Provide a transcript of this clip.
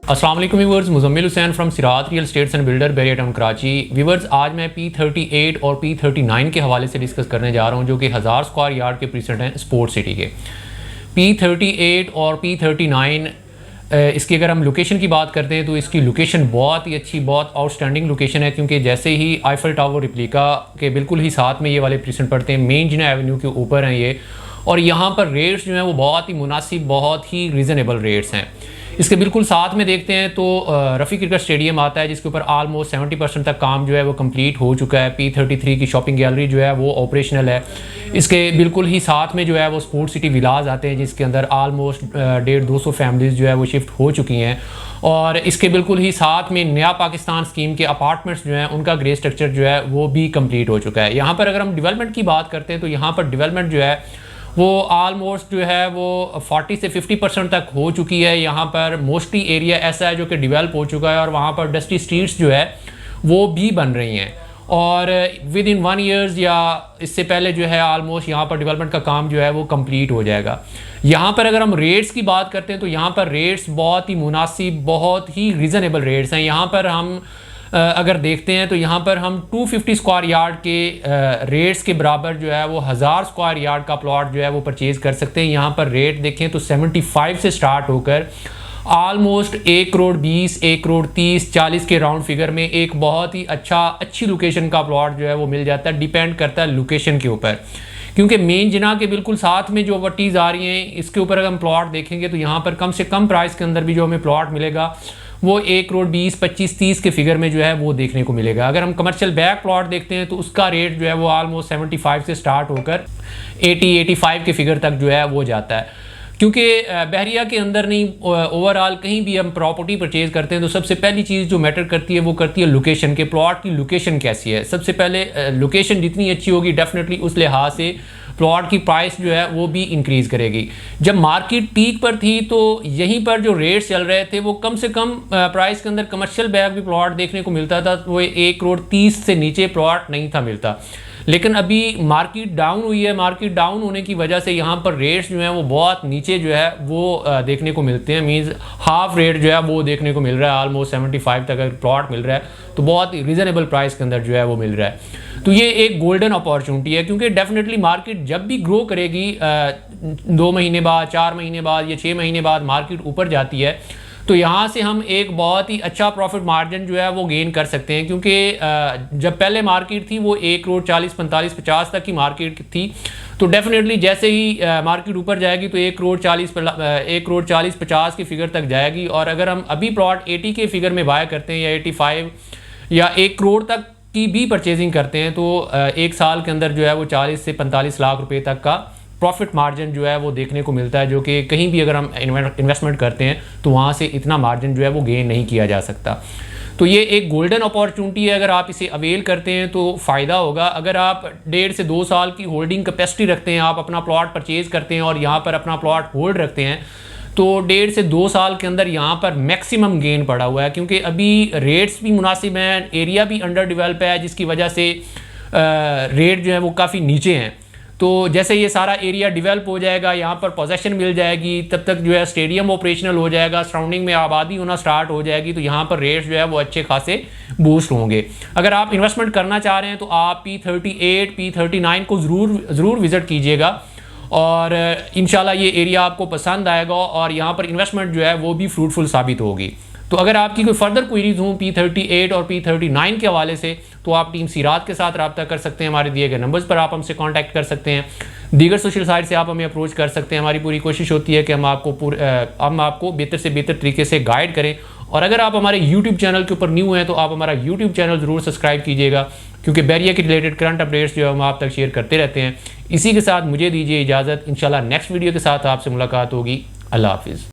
अस्सलाम वालेकुम viewers, Muzammil Hussain from Sirat real estates and builder Bahria town Karachi. Viewers, आज मैं P38 और P39 के हवाले से डिस्कस करने जा रहा हूं, जो कि 1000 स्क्वायर यार्ड के प्रीसेट हैं स्पोर्ट सिटी के। P38 और P39 इसकी अगर हम लोकेशन की बात करते हैं तो इसकी लोकेशन बहुत ही अच्छी, बहुत आउटस्टैंडिंग लोकेशन है, क्योंकि जैसे ही आईफल टावर रिप्लिका के बिल्कुल ही साथ में ये वाले प्रीसेट पड़ते हैं, मेन जिना एवेन्यू के ऊपर हैं ये, और यहाँ पर रेट्स जो हैं वो बहुत ही मुनासिब, बहुत ही रीज़नेबल रेट्स हैं। इसके बिल्कुल साथ में देखते हैं तो रफ़ी क्रिकेट स्टेडियम आता है, जिसके ऊपर आलमोस्ट 70% तक काम जो है वो कंप्लीट हो चुका है। P33 की शॉपिंग गैलरी जो है वो ऑपरेशनल है। इसके बिल्कुल ही साथ में जो है वो स्पोर्ट सिटी विलाज आते हैं, जिसके अंदर आलमोस्ट 150-200 फैमिलीज़ जो है वो शिफ्ट हो चुकी हैं। और इसके बिल्कुल ही साथ में नया पाकिस्तान स्कीम के अपार्टमेंट्स जो हैं उनका ग्रे स्ट्रक्चर जो है वो भी कंप्लीट हो चुका है। यहाँ पर अगर हम डेवलपमेंट की बात करते हैं तो यहाँ पर डेवलपमेंट जो है वो आलमोस्ट जो है वो 40 से 50% तक हो चुकी है। यहाँ पर मोस्टली एरिया ऐसा है जो कि डेवलप हो चुका है, और वहाँ पर डस्टी स्ट्रीट्स जो है वो भी बन रही हैं, और विद इन 1 ईयर्स या इससे पहले जो है आलमोस्ट यहाँ पर डेवलपमेंट का काम जो है वो कंप्लीट हो जाएगा। यहाँ पर अगर हम रेट्स की बात करते हैं तो यहाँ पर रेट्स बहुत ही मुनासिब, बहुत ही रीज़नेबल रेट्स हैं। यहाँ पर हम अगर देखते हैं तो यहाँ पर हम 250 स्क्वायर यार्ड के रेट्स के बराबर जो है वो 1000 स्क्वायर यार्ड का प्लॉट जो है वो परचेज़ कर सकते हैं। यहाँ पर रेट देखें तो 75 से स्टार्ट होकर आलमोस्ट 1 करोड़ 20, 1 करोड़ 30, 40 के राउंड फिगर में एक बहुत ही अच्छी लोकेशन का प्लॉट जो है वो मिल जाता है। डिपेंड करता है लोकेशन के ऊपर, क्योंकि मेन जिना के बिल्कुल साथ में जो वटीज़ आ रही हैं, इसके ऊपर अगर हम प्लॉट देखेंगे तो यहाँ पर कम से कम प्राइस के अंदर भी जो हमें प्लॉट मिलेगा वो 1 करोड़ 20, 25, 30 के फिगर में जो है वो देखने को मिलेगा। अगर हम कमर्शियल बैक प्लॉट देखते हैं तो उसका रेट जो है वो आलमोस्ट 75 से स्टार्ट होकर 80-85 के फिगर तक जो है वो जाता है। क्योंकि बहरिया के अंदर नहीं, ओवरऑल कहीं भी हम प्रॉपर्टी परचेज करते हैं तो सबसे पहली चीज़ जो मैटर करती है वो करती है लोकेशन के, प्लॉट की लोकेशन कैसी है। सबसे पहले लोकेशन जितनी अच्छी होगी डेफिनेटली उस लिहाज से प्लॉट की प्राइस जो है वो भी इंक्रीज़ करेगी। जब मार्केट पीक पर थी तो यहीं पर जो रेट्स चल रहे थे वो कम से कम प्राइस के अंदर कमर्शियल बैग भी प्लॉट देखने को मिलता था, वो 1 करोड़ 30 से नीचे प्लॉट नहीं था मिलता। लेकिन अभी मार्केट डाउन हुई है, मार्केट डाउन होने की वजह से यहाँ पर रेट्स जो हैं वो बहुत नीचे जो है वो देखने को मिलते हैं। मींस हाफ रेट जो है वो देखने को मिल रहा है, आलमोस्ट 75 तक अगर प्लॉट मिल रहा है तो बहुत ही रीज़नेबल प्राइस के अंदर जो है वो मिल रहा है। तो ये एक गोल्डन अपॉर्चुनिटी है, क्योंकि डेफिनेटली मार्केट जब भी ग्रो करेगी 2 महीने बाद, 4 महीने बाद या 6 महीने बाद मार्केट ऊपर जाती है, तो यहाँ से हम एक बहुत ही अच्छा प्रॉफिट मार्जिन जो है वो गेन कर सकते हैं। क्योंकि जब पहले मार्केट थी वो 1 करोड़ 40, 45, 50 तक की मार्केट थी, तो डेफिनेटली जैसे ही मार्केट ऊपर जाएगी तो 1 करोड़ 40, 50 के फिगर तक जाएगी। और अगर हम अभी प्लॉट 80 के फिगर में बाय करते हैं या 85 या 1 करोड़ तक की भी परचेजिंग करते हैं तो 1 साल के अंदर जो है वो 40 से 45 लाख रुपए तक का प्रॉफिट मार्जिन जो है वो देखने को मिलता है, जो कि कहीं भी अगर हम इन्वेस्टमेंट करते हैं तो वहाँ से इतना मार्जिन जो है वो गेन नहीं किया जा सकता। तो ये एक गोल्डन अपॉर्चुनिटी है, अगर आप इसे अवेल करते हैं तो फ़ायदा होगा। अगर आप 1.5 से 2 साल की होल्डिंग कैपेसिटी रखते हैं, आप अपना प्लॉट परचेज़ करते हैं और यहाँ पर अपना प्लॉट होल्ड रखते हैं, तो 1.5 से 2 साल के अंदर यहाँ पर मैक्सिमम गेन पड़ा हुआ है। क्योंकि अभी रेट्स भी मुनासिब हैं, एरिया भी अंडर डेवलप है, जिसकी वजह से रेट जो है वो काफ़ी नीचे हैं। तो जैसे ये सारा एरिया डेवलप हो जाएगा, यहाँ पर पोजेशन मिल जाएगी, तब तक जो है स्टेडियम ऑपरेशनल हो जाएगा, सराउंडिंग में आबादी होना स्टार्ट हो जाएगी, तो यहाँ पर रेट्स जो है वो अच्छे खासे बूस्ट होंगे। अगर आप इन्वेस्टमेंट करना चाह रहे हैं तो आप P38, P39 को ज़रूर विज़िट कीजिएगा, और इंशाल्लाह ये एरिया आपको पसंद आएगा और यहाँ पर इन्वेस्टमेंट जो है वो भी फ्रूटफुल साबित होगी। तो अगर आपकी कोई फर्दर क्वेरीज हों P38 और P39 के हवाले से तो आप टीम सिरात के साथ रब्ता कर सकते हैं। हमारे दिए गए नंबर्स पर आप हमसे कांटेक्ट कर सकते हैं। दीगर सोशल साइट से आप हमें अप्रोच कर सकते हैं। हमारी पूरी कोशिश होती है कि हम आपको बेहतर से बेहतर तरीके से गाइड करें। और अगर आप हमारे यूट्यूब चैनल के ऊपर न्यू हैं तो आप हमारा यूट्यूब चैनल ज़रूर सब्सक्राइब कीजिएगा, क्योंकि बैरिया के रिलेटेड करंट अपडेट्स जो है हम आप तक शेयर करते रहते हैं। इसी के साथ मुझे दीजिए इजाज़त, इंशाल्लाह नेक्स्ट वीडियो के साथ आपसे मुलाकात होगी। अल्लाह हाफिज़।